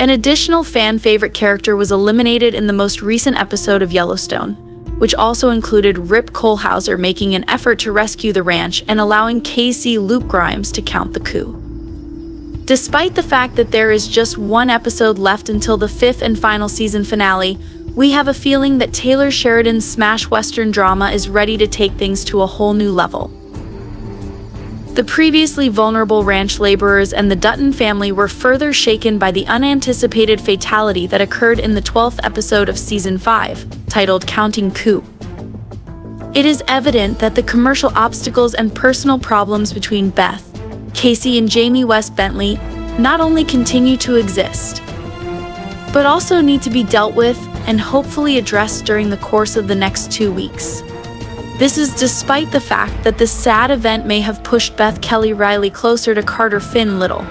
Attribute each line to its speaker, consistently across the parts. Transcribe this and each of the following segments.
Speaker 1: An additional fan-favorite character was eliminated in the most recent episode of Yellowstone, which also included Rip Kohlhauser making an effort to rescue the ranch and allowing Casey Luke Grimes to count the coup. Despite the fact that there is just one episode left until the 5th and final season finale, we have a feeling that Taylor Sheridan's smash Western drama is ready to take things to a whole new level. The previously vulnerable ranch laborers and the Dutton family were further shaken by the unanticipated fatality that occurred in the 12th episode of Season 5, titled Counting Coup. It is evident that the commercial obstacles and personal problems between Beth, Casey, and Jamie West Bentley not only continue to exist, but also need to be dealt with and hopefully addressed during the course of the next 2 weeks. This is despite the fact that this sad event may have pushed Beth Kelly Riley closer to Carter Finn Little.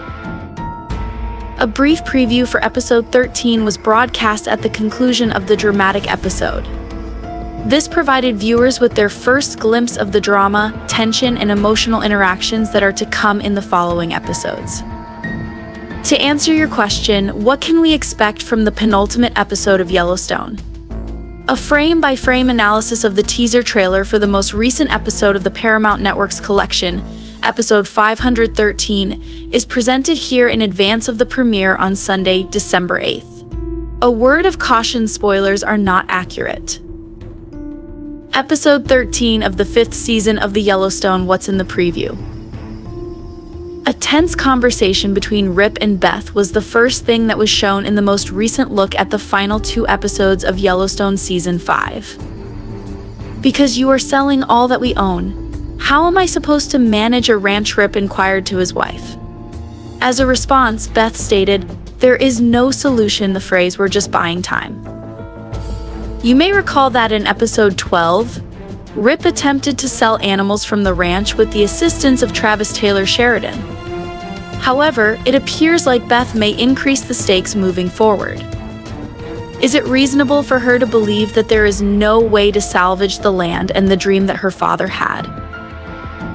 Speaker 1: A brief preview for episode 13 was broadcast at the conclusion of the dramatic episode. This provided viewers with their first glimpse of the drama, tension, and emotional interactions that are to come in the following episodes. To answer your question, what can we expect from the penultimate episode of Yellowstone? A frame-by-frame analysis of the teaser trailer for the most recent episode of the Paramount Network's collection, episode 513, is presented here in advance of the premiere on Sunday, December 8th. A word of caution: spoilers are not accurate. Episode 13 of the 5th season of the Yellowstone. What's in the preview? A tense conversation between Rip and Beth was the first thing that was shown in the most recent look at the final 2 episodes of Yellowstone Season 5. "Because you are selling all that we own, how am I supposed to manage a ranch?" Rip inquired to his wife. As a response, Beth stated, "There is no solution," the phrase "we're just buying time." You may recall that in episode 12, Rip attempted to sell animals from the ranch with the assistance of Travis Taylor Sheridan. However, it appears like Beth may increase the stakes moving forward. Is it reasonable for her to believe that there is no way to salvage the land and the dream that her father had?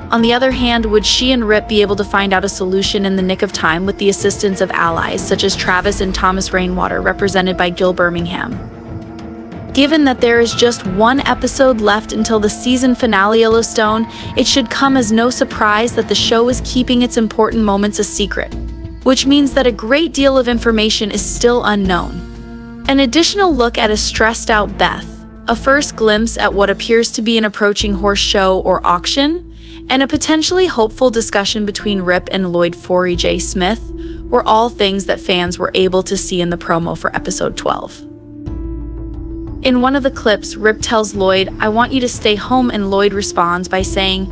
Speaker 1: On the other hand, would she and Rip be able to find out a solution in the nick of time with the assistance of allies such as Travis and Thomas Rainwater, represented by Gil Birmingham? Given that there is just one episode left until the season finale Yellowstone, it should come as no surprise that the show is keeping its important moments a secret, which means that a great deal of information is still unknown. An additional look at a stressed-out Beth, a first glimpse at what appears to be an approaching horse show or auction, and a potentially hopeful discussion between Rip and Lloyd Forey J. Smith were all things that fans were able to see in the promo for episode 12. In one of the clips, Rip tells Lloyd, "I want you to stay home," and Lloyd responds by saying,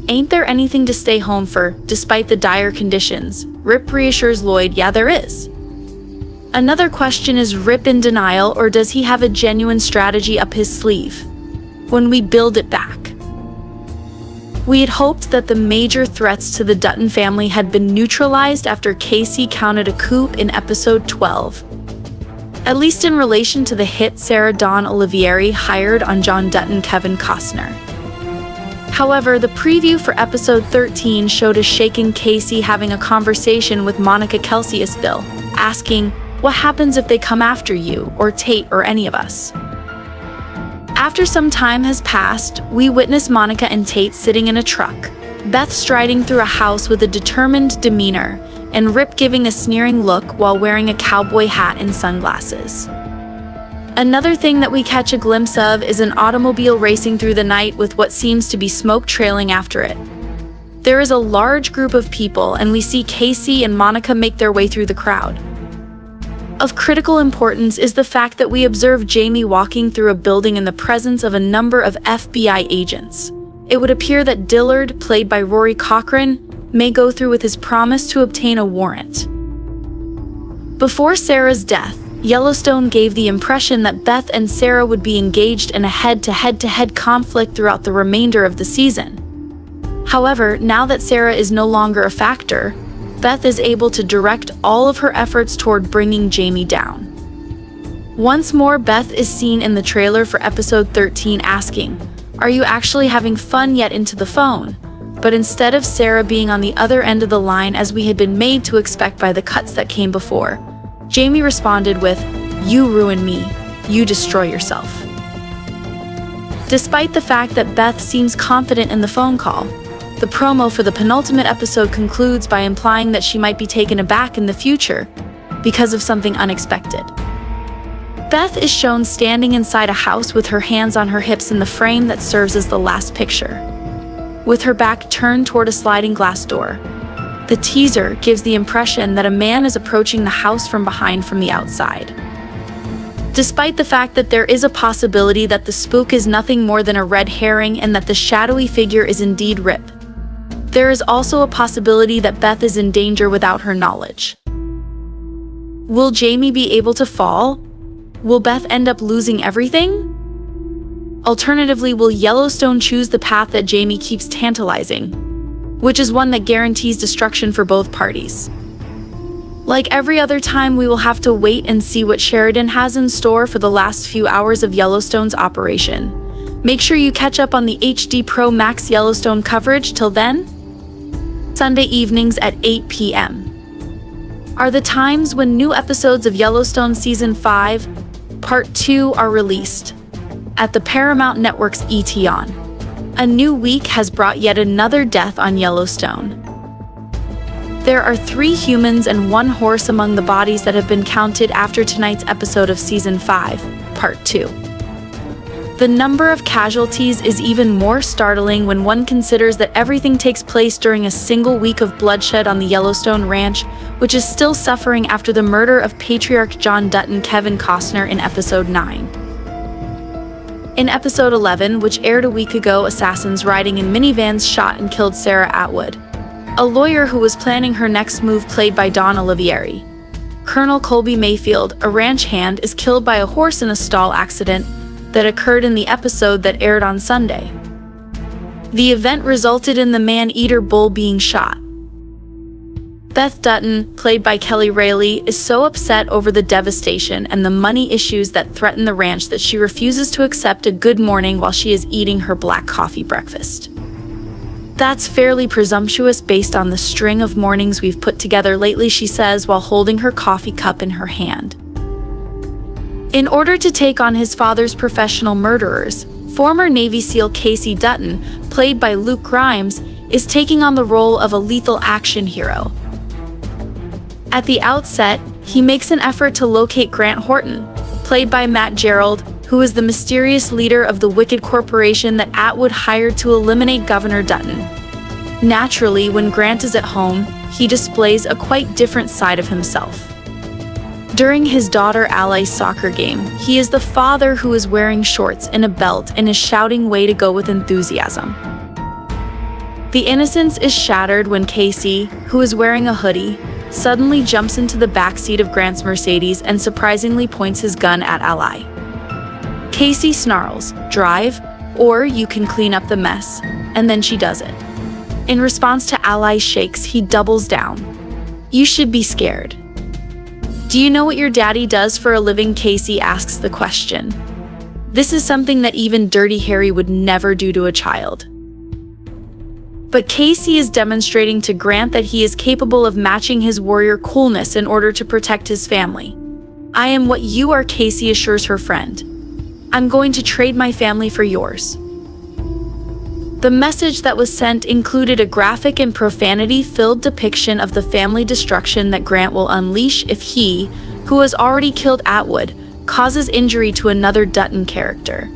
Speaker 1: "Ain't there anything to stay home for, despite the dire conditions?" Rip reassures Lloyd, "Yeah, there is." Another question: is Rip in denial, or does he have a genuine strategy up his sleeve? When we build it back, we had hoped that the major threats to the Dutton family had been neutralized after Casey counted a coup in episode 12. At least in relation to the hit Sarah Dawn Olivieri hired on John Dutton Kevin Costner. However, the preview for episode 13 showed a shaken Casey having a conversation with Monica Kelsius-Bill, asking, "What happens if they come after you, or Tate, or any of us?" After some time has passed, we witness Monica and Tate sitting in a truck, Beth striding through a house with a determined demeanor, and Rip giving a sneering look while wearing a cowboy hat and sunglasses. Another thing that we catch a glimpse of is an automobile racing through the night with what seems to be smoke trailing after it. There is a large group of people, and we see Casey and Monica make their way through the crowd. Of critical importance is the fact that we observe Jamie walking through a building in the presence of a number of FBI agents. It would appear that Dillard, played by Rory Cochrane, may go through with his promise to obtain a warrant. Before Sarah's death, Yellowstone gave the impression that Beth and Sarah would be engaged in a head-to-head conflict throughout the remainder of the season. However, now that Sarah is no longer a factor, Beth is able to direct all of her efforts toward bringing Jamie down. Once more, Beth is seen in the trailer for episode 13 asking, "Are you actually having fun yet?" into the phone. But instead of Sarah being on the other end of the line as we had been made to expect by the cuts that came before, Jamie responded with, "You ruin me. You destroy yourself." Despite the fact that Beth seems confident in the phone call, the promo for the penultimate episode concludes by implying that she might be taken aback in the future because of something unexpected. Beth is shown standing inside a house with her hands on her hips in the frame that serves as the last picture, with her back turned toward a sliding glass door. The teaser gives the impression that a man is approaching the house from behind from the outside. Despite the fact that there is a possibility that the spook is nothing more than a red herring and that the shadowy figure is indeed Rip, there is also a possibility that Beth is in danger without her knowledge. Will Jamie be able to fall? Will Beth end up losing everything? Alternatively, will Yellowstone choose the path that Jamie keeps tantalizing, which is one that guarantees destruction for both parties? Like every other time, we will have to wait and see what Sheridan has in store for the last few hours of Yellowstone's operation. Make sure you catch up on the HD Pro Max Yellowstone coverage. Till then, Sunday evenings at 8 p.m. are the times when new episodes of Yellowstone Season 5, Part 2 are released at the Paramount Network's ET On. A new week has brought yet another death on Yellowstone. There are 3 humans and 1 horse among the bodies that have been counted after tonight's episode of Season 5, Part 2. The number of casualties is even more startling when one considers that everything takes place during a single week of bloodshed on the Yellowstone Ranch, which is still suffering after the murder of patriarch John Dutton Kevin Costner in Episode 9. In Episode 11, which aired a week ago, assassins riding in minivans shot and killed Sarah Atwood, a lawyer who was planning her next move, played by Dawn Olivieri. Colonel Colby Mayfield, a ranch hand, is killed by a horse in a stall accident that occurred in the episode that aired on Sunday. The event resulted in the man-eater bull being shot. Beth Dutton, played by Kelly Rayleigh, is so upset over the devastation and the money issues that threaten the ranch that she refuses to accept a good morning while she is eating her black coffee breakfast. That's fairly presumptuous based on the string of mornings we've put together lately, she says while holding her coffee cup in her hand. In order to take on his father's professional murderers, former Navy SEAL Casey Dutton, played by Luke Grimes, is taking on the role of a lethal action hero. At the outset, he makes an effort to locate Grant Horton, played by Matt Gerald, who is the mysterious leader of the wicked corporation that Atwood hired to eliminate Governor Dutton. Naturally, when Grant is at home, he displays a quite different side of himself. During his daughter Ally's soccer game, he is the father who is wearing shorts and a belt and is shouting "way to go" with enthusiasm. The innocence is shattered when Casey, who is wearing a hoodie, suddenly jumps into the backseat of Grant's Mercedes and surprisingly points his gun at Ally. Casey snarls, "Drive, or you can clean up the mess," and then she does it. In response to Ally's shakes, he doubles down. "You should be scared." "Do you know what your daddy does for a living?" Casey asks the question. This is something that even Dirty Harry would never do to a child. But Casey is demonstrating to Grant that he is capable of matching his warrior coolness in order to protect his family. "I am what you are," Casey assures her friend. "I'm going to trade my family for yours." The message that was sent included a graphic and profanity-filled depiction of the family destruction that Grant will unleash if he, who has already killed Atwood, causes injury to another Dutton character.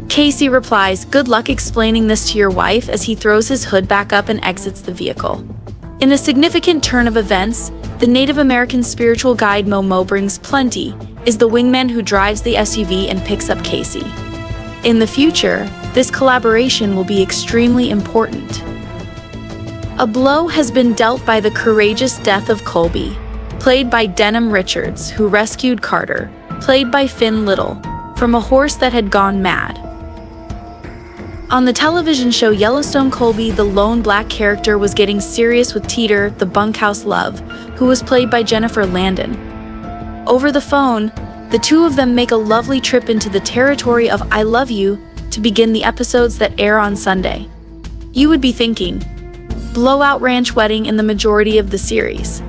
Speaker 1: Casey replies, "Good luck explaining this to your wife," as he throws his hood back up and exits the vehicle. In a significant turn of events, the Native American spiritual guide Momo brings plenty, is the wingman who drives the SUV and picks up Casey. In the future, this collaboration will be extremely important. A blow has been dealt by the courageous death of Colby, played by Denham Richards, who rescued Carter, played by Finn Little, from a horse that had gone mad. On the television show Yellowstone, Colby, the lone black character, was getting serious with Teeter, the bunkhouse love, who was played by Jennifer Landon. Over the phone, the two of them make a lovely trip into the territory of "I love you" to begin the episodes that air on Sunday. You would be thinking, blowout ranch wedding in the majority of the series.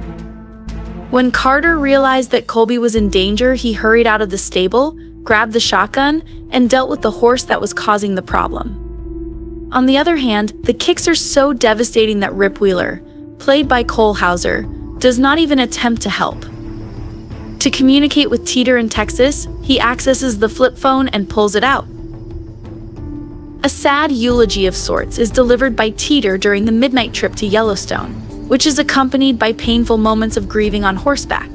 Speaker 1: When Carter realized that Colby was in danger, he hurried out of the stable, grabbed the shotgun, and dealt with the horse that was causing the problem. On the other hand, the kicks are so devastating that Rip Wheeler, played by Cole Hauser, does not even attempt to help. To communicate with Teeter in Texas, he accesses the flip phone and pulls it out. A sad eulogy of sorts is delivered by Teeter during the midnight trip to Yellowstone, which is accompanied by painful moments of grieving on horseback.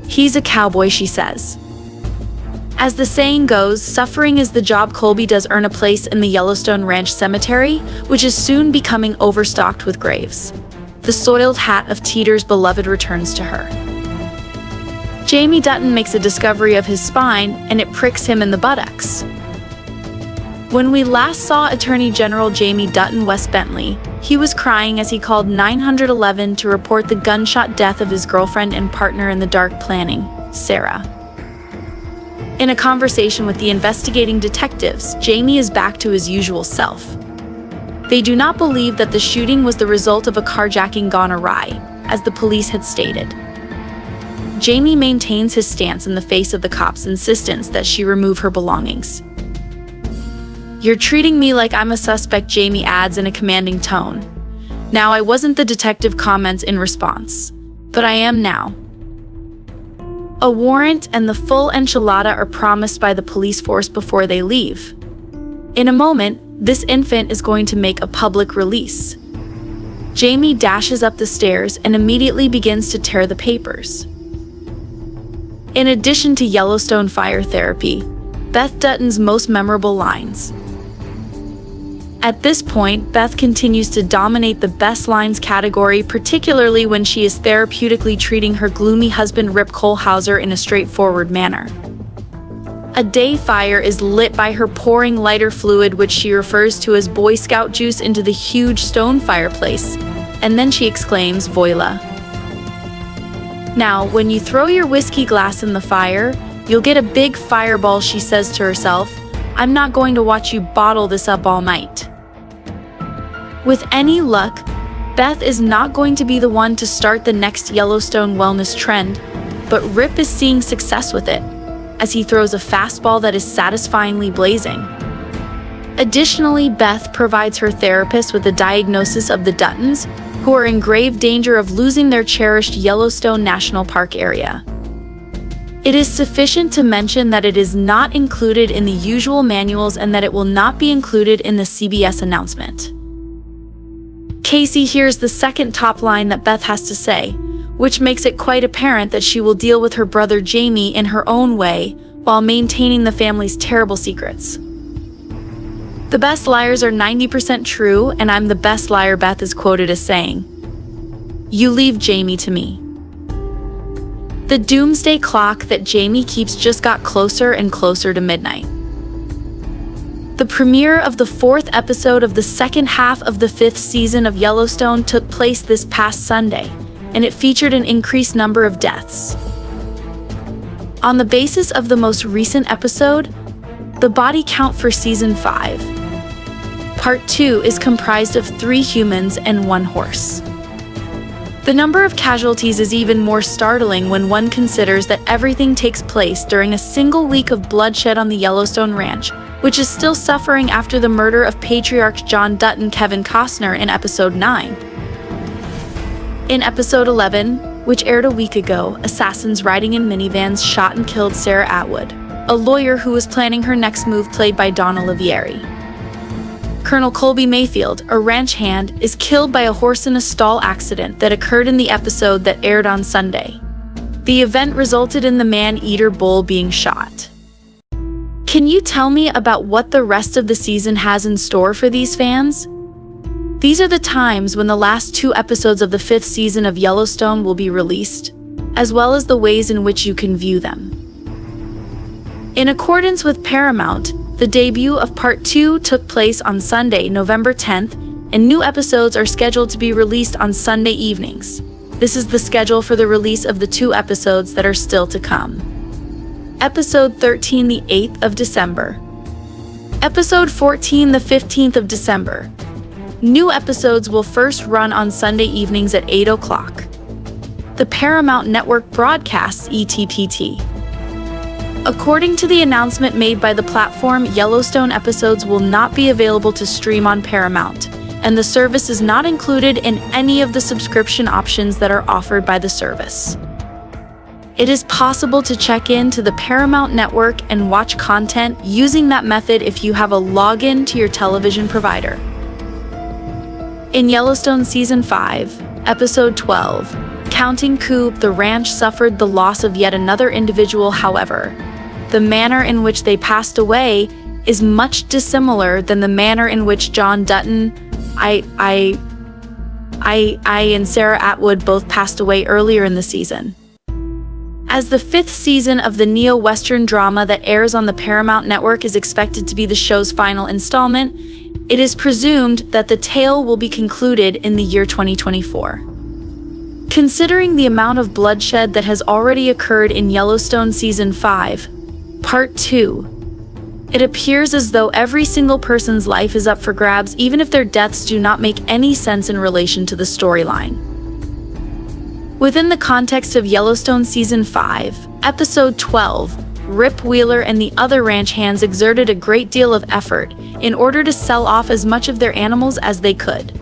Speaker 1: "He's a cowboy," she says. As the saying goes, suffering is the job. Colby does earn a place in the Yellowstone Ranch Cemetery, which is soon becoming overstocked with graves. The soiled hat of Teeter's beloved returns to her. Jamie Dutton makes a discovery of his spine, and it pricks him in the buttocks. When we last saw Attorney General Jamie Dutton Wes Bentley, he was crying as he called 911 to report the gunshot death of his girlfriend and partner in the dark planning, Sarah. In a conversation with the investigating detectives, Jamie is back to his usual self. They do not believe that the shooting was the result of a carjacking gone awry, as the police had stated. Jamie maintains his stance in the face of the cops' insistence that she remove her belongings. "You're treating me like I'm a suspect," Jamie adds in a commanding tone. "Now, I wasn't," the detective comments in response, "but I am now." A warrant and the full enchilada are promised by the police force before they leave. In a moment, this infant is going to make a public release. Jamie dashes up the stairs and immediately begins to tear the papers. In addition to Yellowstone fire therapy, Beth Dutton's most memorable lines. At this point, Beth continues to dominate the best lines category, particularly when she is therapeutically treating her gloomy husband Rip Cole Hauser in a straightforward manner. A day fire is lit by her pouring lighter fluid, which she refers to as Boy Scout juice, into the huge stone fireplace, and then she exclaims, "Voila." "Now, when you throw your whiskey glass in the fire, you'll get a big fireball," she says to herself. "I'm not going to watch you bottle this up all night." With any luck, Beth is not going to be the one to start the next Yellowstone wellness trend, but Rip is seeing success with it, as he throws a fastball that is satisfyingly blazing. Additionally, Beth provides her therapist with a diagnosis of the Duttons, who are in grave danger of losing their cherished Yellowstone National Park area. It is sufficient to mention that it is not included in the usual manuals and that it will not be included in the CBS announcement. Casey hears the second top line that Beth has to say, which makes it quite apparent that she will deal with her brother Jamie in her own way while maintaining the family's terrible secrets. "The best liars are 90% true, and I'm the best liar," Beth is quoted as saying. "You leave Jamie to me." The doomsday clock that Jamie keeps just got closer and closer to midnight. The premiere of the 4th episode of the second half of the 5th season of Yellowstone took place this past Sunday, and it featured an increased number of deaths. On the basis of the most recent episode, the body count for Season 5, Part 2 is comprised of 3 humans and 1 horse. The number of casualties is even more startling when one considers that everything takes place during a single week of bloodshed on the Yellowstone Ranch, which is still suffering after the murder of patriarch John Dutton Kevin Costner in Episode 9. In Episode 11, which aired a week ago, assassins riding in minivans shot and killed Sarah Atwood, a lawyer who was planning her next move, played by Dawn Olivieri. Colonel Colby Mayfield, a ranch hand, is killed by a horse in a stall accident that occurred in the episode that aired on Sunday. The event resulted in the man-eater bull being shot. Can you tell me about what the rest of the season has in store for these fans? These are the times when the last 2 episodes of the 5th season of Yellowstone will be released, as well as the ways in which you can view them. In accordance with Paramount, the debut of Part 2 took place on Sunday, November 10th, and new episodes are scheduled to be released on Sunday evenings. This is the schedule for the release of the 2 episodes that are still to come. Episode 13, the 8th of December. Episode 14, the 15th of December. New episodes will first run on Sunday evenings at 8 o'clock. the Paramount Network broadcasts ETPT. According to the announcement made by the platform, Yellowstone episodes will not be available to stream on Paramount, and the service is not included in any of the subscription options that are offered by the service. It is possible to check in to the Paramount Network and watch content using that method if you have a login to your television provider. In Yellowstone Season 5, Episode 12, Counting Coup, the ranch suffered the loss of yet another individual. However, the manner in which they passed away is much dissimilar than the manner in which John Dutton, and Sarah Atwood both passed away earlier in the season. As the 5th season of the neo-Western drama that airs on the Paramount Network is expected to be the show's final installment, it is presumed that the tale will be concluded in the year 2024. Considering the amount of bloodshed that has already occurred in Yellowstone Season 5, Part 2, it appears as though every single person's life is up for grabs, even if their deaths do not make any sense in relation to the storyline. Within the context of Yellowstone Season 5, Episode 12, Rip Wheeler and the other ranch hands exerted a great deal of effort in order to sell off as much of their animals as they could.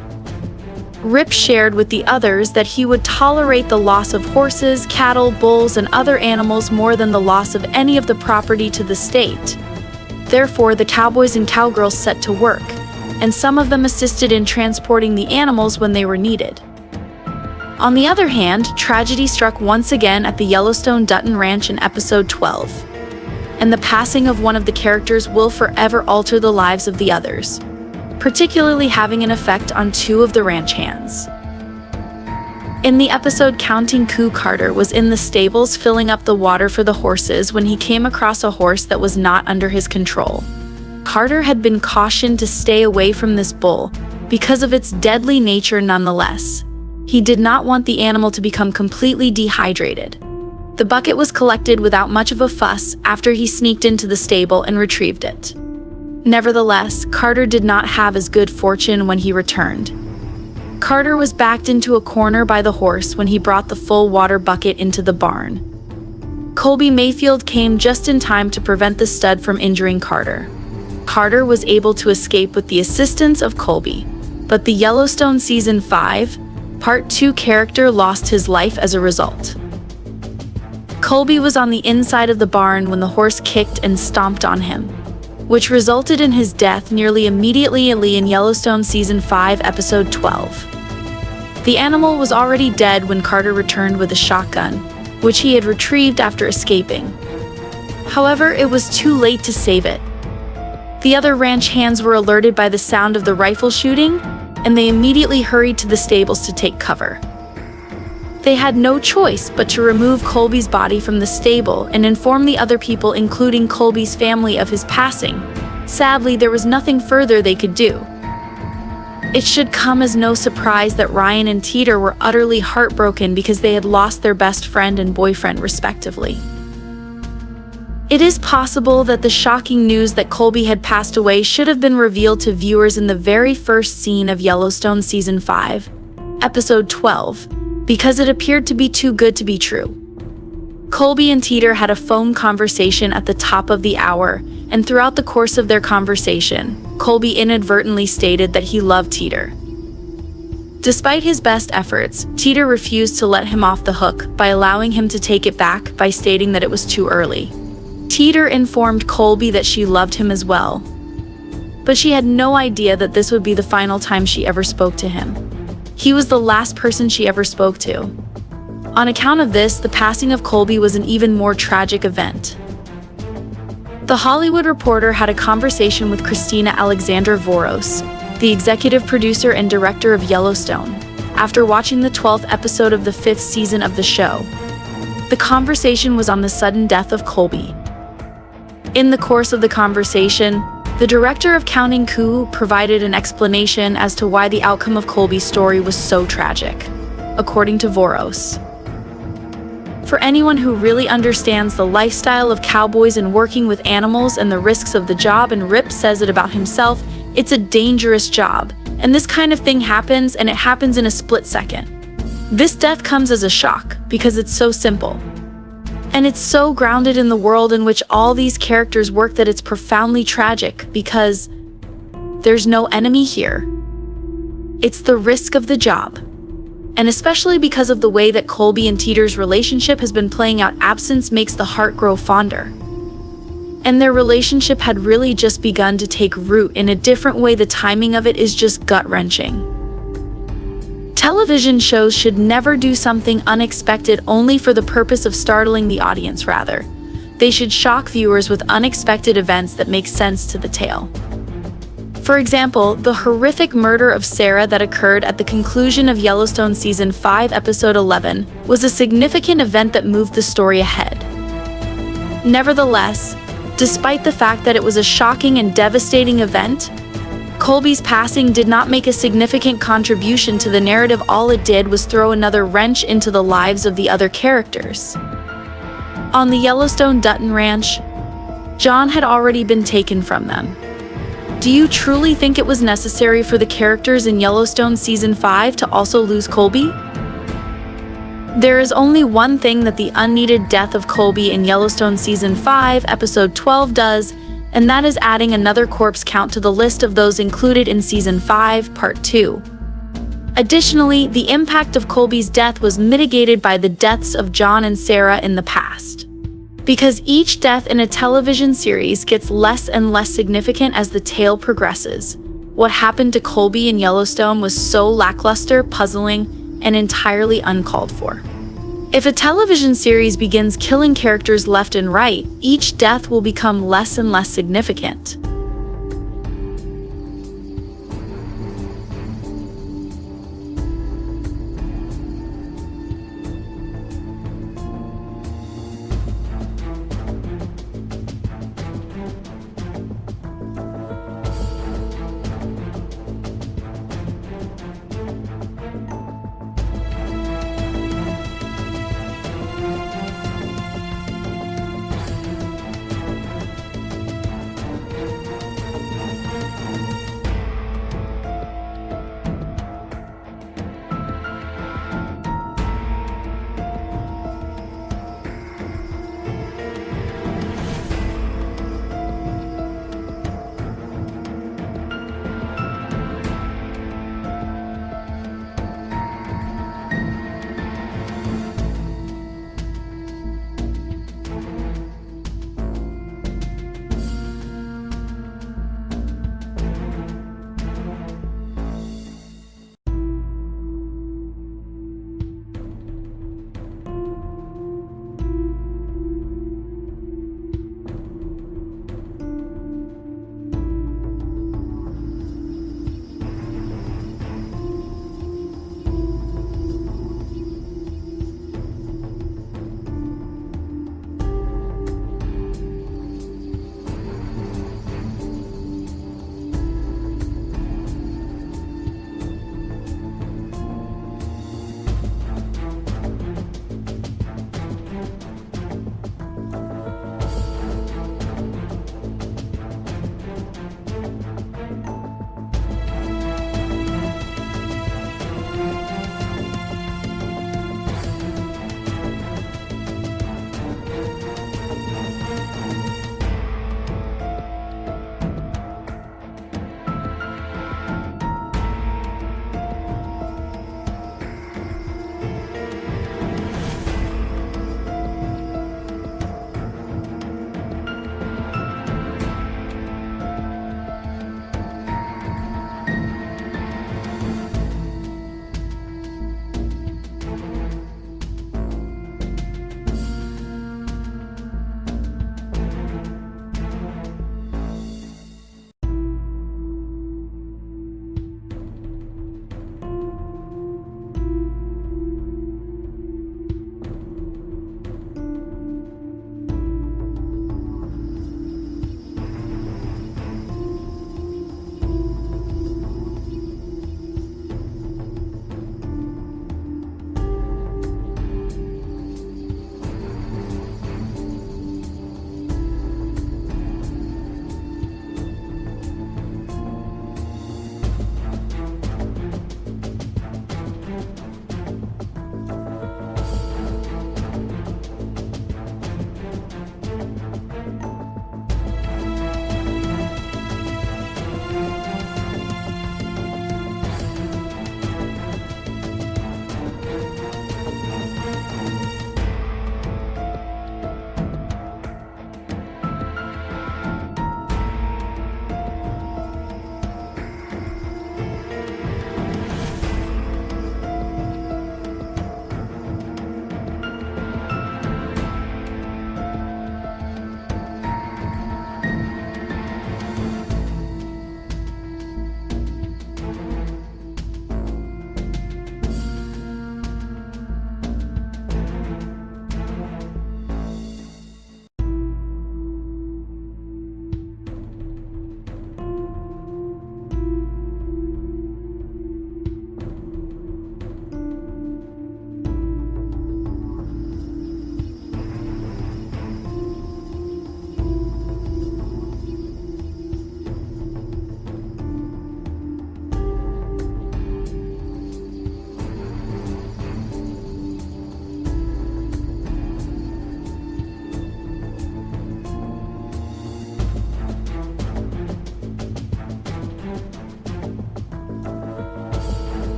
Speaker 1: Rip shared with the others that he would tolerate the loss of horses, cattle, bulls, and other animals more than the loss of any of the property to the state. Therefore, the cowboys and cowgirls set to work, and some of them assisted in transporting the animals when they were needed. On the other hand, tragedy struck once again at the Yellowstone Dutton Ranch in Episode 12, and the passing of one of the characters will forever alter the lives of the others, particularly having an effect on 2 of the ranch hands. In the episode Counting Coup, Carter was in the stables filling up the water for the horses when he came across a horse that was not under his control. Carter had been cautioned to stay away from this bull because of its deadly nature nonetheless. He did not want the animal to become completely dehydrated. The bucket was collected without much of a fuss after he sneaked into the stable and retrieved it. Nevertheless, Carter did not have as good fortune when he returned. Carter was backed into a corner by the horse when he brought the full water bucket into the barn. Colby Mayfield came just in time to prevent the stud from injuring Carter. Carter was able to escape with the assistance of Colby, but the Yellowstone Season 5, Part 2 character lost his life as a result. Colby was on the inside of the barn when the horse kicked and stomped on him, which resulted in his death nearly immediately in Yellowstone Season 5, Episode 12. The animal was already dead when Carter returned with a shotgun, which he had retrieved after escaping. However, it was too late to save it. The other ranch hands were alerted by the sound of the rifle shooting, and they immediately hurried to the stables to take cover. They had no choice but to remove Colby's body from the stable and inform the other people, including Colby's family, of his passing. Sadly, there was nothing further they could do. It should come as no surprise that Ryan and Teeter were utterly heartbroken because they had lost their best friend and boyfriend, respectively. It is possible that the shocking news that Colby had passed away should have been revealed to viewers in the very first scene of Yellowstone Season 5, Episode 12, because it appeared to be too good to be true. Colby and Teeter had a phone conversation at the top of the hour, and throughout the course of their conversation, Colby inadvertently stated that he loved Teeter. Despite his best efforts, Teeter refused to let him off the hook by allowing him to take it back by stating that it was too early. Teeter informed Colby that she loved him as well, but she had no idea that this would be the final time she ever spoke to him. He was the last person she ever spoke to. On account of this, the passing of Colby was an even more tragic event. The Hollywood Reporter had a conversation with Christina Alexander Voros, the executive producer and director of Yellowstone, after watching the 12th episode of the 5th season of the show. The conversation was on the sudden death of Colby. In the course of the conversation, the director of Counting Coup provided an explanation as to why the outcome of Colby's story was so tragic, according to Voros. For anyone who really understands the lifestyle of cowboys and working with animals and the risks of the job, and Rip says it about himself, it's a dangerous job, and this kind of thing happens, and it happens in a split second. This death comes as a shock because it's so simple. And it's so grounded in the world in which all these characters work that it's profoundly tragic because there's no enemy here. It's the risk of the job. And especially because of the way that Colby and Teeter's relationship has been playing out, absence makes the heart grow fonder. And their relationship had really just begun to take root in a different way. The timing of it is just gut-wrenching. Television shows should never do something unexpected only for the purpose of startling the audience, rather. They should shock viewers with unexpected events that make sense to the tale. For example, the horrific murder of Sarah that occurred at the conclusion of Yellowstone Season 5, Episode 11, was a significant event that moved the story ahead. Nevertheless, despite the fact that it was a shocking and devastating event, Colby's passing did not make a significant contribution to the narrative. All it did was throw another wrench into the lives of the other characters. On the Yellowstone Dutton Ranch, John had already been taken from them. Do you truly think it was necessary for the characters in Yellowstone Season 5 to also lose Colby? There is only one thing that the unneeded death of Colby in Yellowstone Season 5, Episode 12 does, and that is adding another corpse count to the list of those included in Season 5, Part 2. Additionally, the impact of Colby's death was mitigated by the deaths of John and Sarah in the past. Because each death in a television series gets less and less significant as the tale progresses, what happened to Colby in Yellowstone was so lackluster, puzzling, and entirely uncalled for. If a television series begins killing characters left and right, each death will become less and less significant.